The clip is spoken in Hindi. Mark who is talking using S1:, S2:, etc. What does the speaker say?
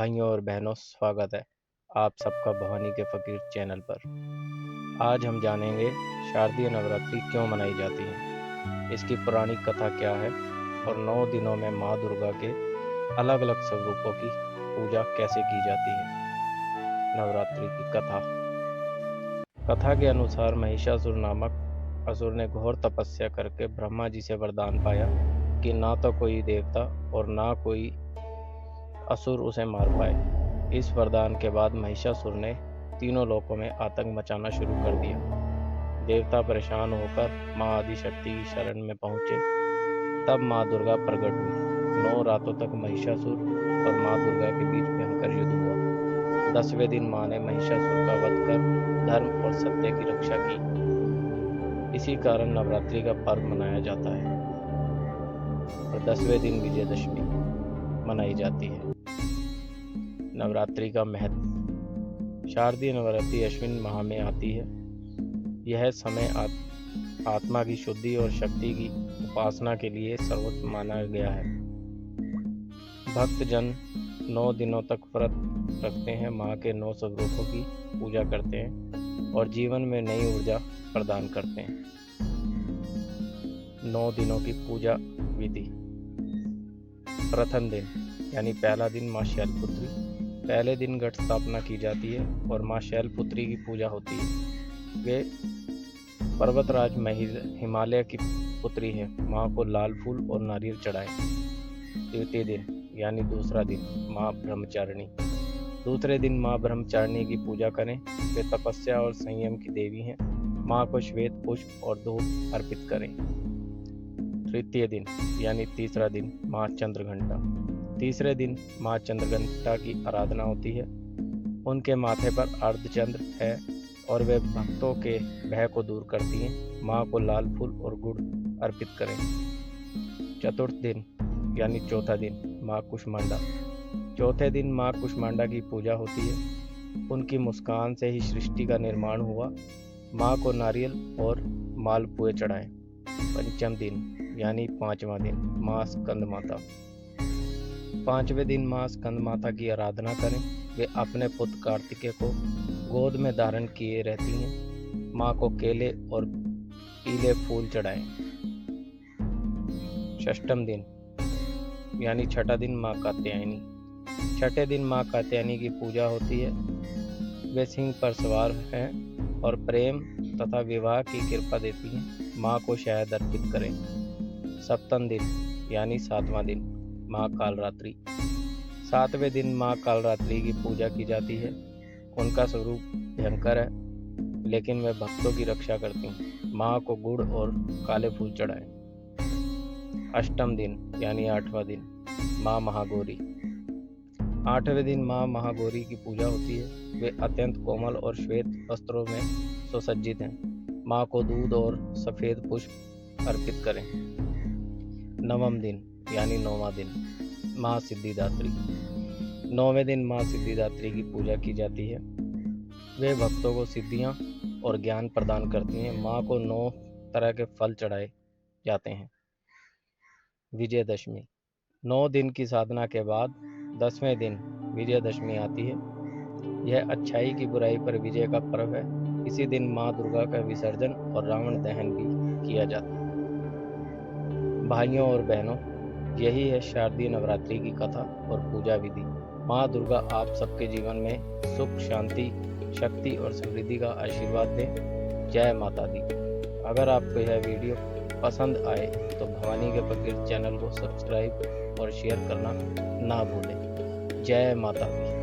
S1: भाइयों और बहनों, स्वागत है आप सबका भवानी के फ़कीर चैनल पर। आज हम जानेंगे शारदीय नवरात्रि क्यों मनाई जाती है, इसकी पुरानी कथा क्या है और 9 दिनों में माँ दुर्गा के अलग-अलग स्वरूपों की पूजा कैसे की जाती है। नवरात्रि की कथा के अनुसार महिषासुर नामक असुर ने घोर तपस्या करके ब्रह्मा जी से वरदान पाया कि ना तो कोई देवता और ना कोई असुर उसे मार पाए। इस वरदान के बाद महिषासुर ने तीनों लोकों में आतंक मचाना शुरू कर दिया। देवता परेशान होकर माँ आदिशक्ति की शरण में पहुंचे। तब माँ दुर्गा प्रकट हुई। 9 रातों तक महिषासुर और माँ दुर्गा के बीच भयंकर युद्ध हुआ। 10वें दिन माँ ने महिषासुर का वध कर धर्म और सत्य की रक्षा की। इसी कारण नवरात्रि का पर्व मनाया जाता है और 10वें दिन विजयदशमी मनाई जाती है। नवरात्रि का महत्व। शारदीय नवरात्रि अश्विन माह में आती है। यह समय आत्मा की शुद्धि और शक्ति की उपासना के लिए सर्वोत्तम माना गया है। भक्तजन 9 दिनों तक व्रत रखते हैं, माँ के 9 स्वरूपों की पूजा करते हैं और जीवन में नई ऊर्जा प्रदान करते हैं। 9 दिनों की पूजा विधि। प्रथम दिन यानी पहला दिन माँ शैलपुत्री। पहले दिन घट स्थापना की जाती है और माँ शैलपुत्री की पूजा होती है। वे पर्वतराज हिमालय की पुत्री है। माँ को लाल फूल और नारियल चढ़ाएं। द्वितीय दिन यानी दूसरा दिन माँ ब्रह्मचारिणी। दूसरे दिन माँ ब्रह्मचारिणी की पूजा करें। वे तपस्या और संयम की देवी हैं। माँ को श्वेत पुष्प और दूध अर्पित करें। तृतीय दिन यानी तीसरा दिन माँ चंद्रघंटा। तीसरे दिन माँ चंद्रघंटा की आराधना होती है। उनके माथे पर अर्धचंद्र है और वे भक्तों के भय को दूर करती हैं। माँ को लाल फूल और गुड़ अर्पित करें। चतुर्थ दिन यानी चौथा दिन माँ कुष्मांडा। चौथे दिन माँ कुष्मांडा की पूजा होती है। उनकी मुस्कान से ही सृष्टि का निर्माण हुआ। माँ को नारियल और मालपुए चढ़ाएं। पंचम दिन यानी 5वां दिन माँ स्कंद माता। 5वें दिन माँ स्कंद माता की आराधना करें। वे अपने पुत्र कार्तिकेय को गोद में धारण किए रहती हैं। माँ को केले और पीले फूल चढ़ाएं। षष्ठम दिन यानी छठा दिन माँ कात्यायनी। छठे दिन माँ कात्यायनी की पूजा होती है। वे सिंह पर सवार हैं और प्रेम तथा विवाह की कृपा देती हैं। माँ को शहद अर्पित करें। सप्तम दिन यानी 7वां दिन माँ कालरात्रि। 7वें दिन माँ कालरात्रि की पूजा की जाती है। उनका स्वरूप भयंकर है, लेकिन वे भक्तों की रक्षा करती हैं। माँ को गुड़ और काले फूल चढ़ाएं। अष्टम दिन यानी 8वां दिन माँ महागौरी। 8वें दिन माँ महागौरी की पूजा होती है। वे अत्यंत कोमल और श्वेत वस्त्रों में सुसज्जित हैं। माँ को दूध और सफ़ेद पुष्प अर्पित करें। नवम दिन यानी 9वां दिन माँ सिद्धिदात्री। 9वें दिन माँ सिद्धिदात्री की पूजा की जाती है। वे भक्तों को सिद्धियाँ और ज्ञान प्रदान करती हैं। माँ को 9 तरह के फल चढ़ाए जाते हैं। विजयदशमी। 9 दिन की साधना के बाद 10वें दिन विजयदशमी आती है। यह अच्छाई की बुराई पर विजय का पर्व है। इसी दिन माँ दुर्गा का विसर्जन और रावण दहन भी किया जाता है। भाइयों और बहनों, यही है शारदीय नवरात्रि की कथा और पूजा विधि। माँ दुर्गा आप सबके जीवन में सुख, शांति, शक्ति और समृद्धि का आशीर्वाद दें। जय माता दी। अगर आपको यह वीडियो पसंद आए तो भवानी के फकीर चैनल को सब्सक्राइब और शेयर करना ना भूलें। जय माता दी।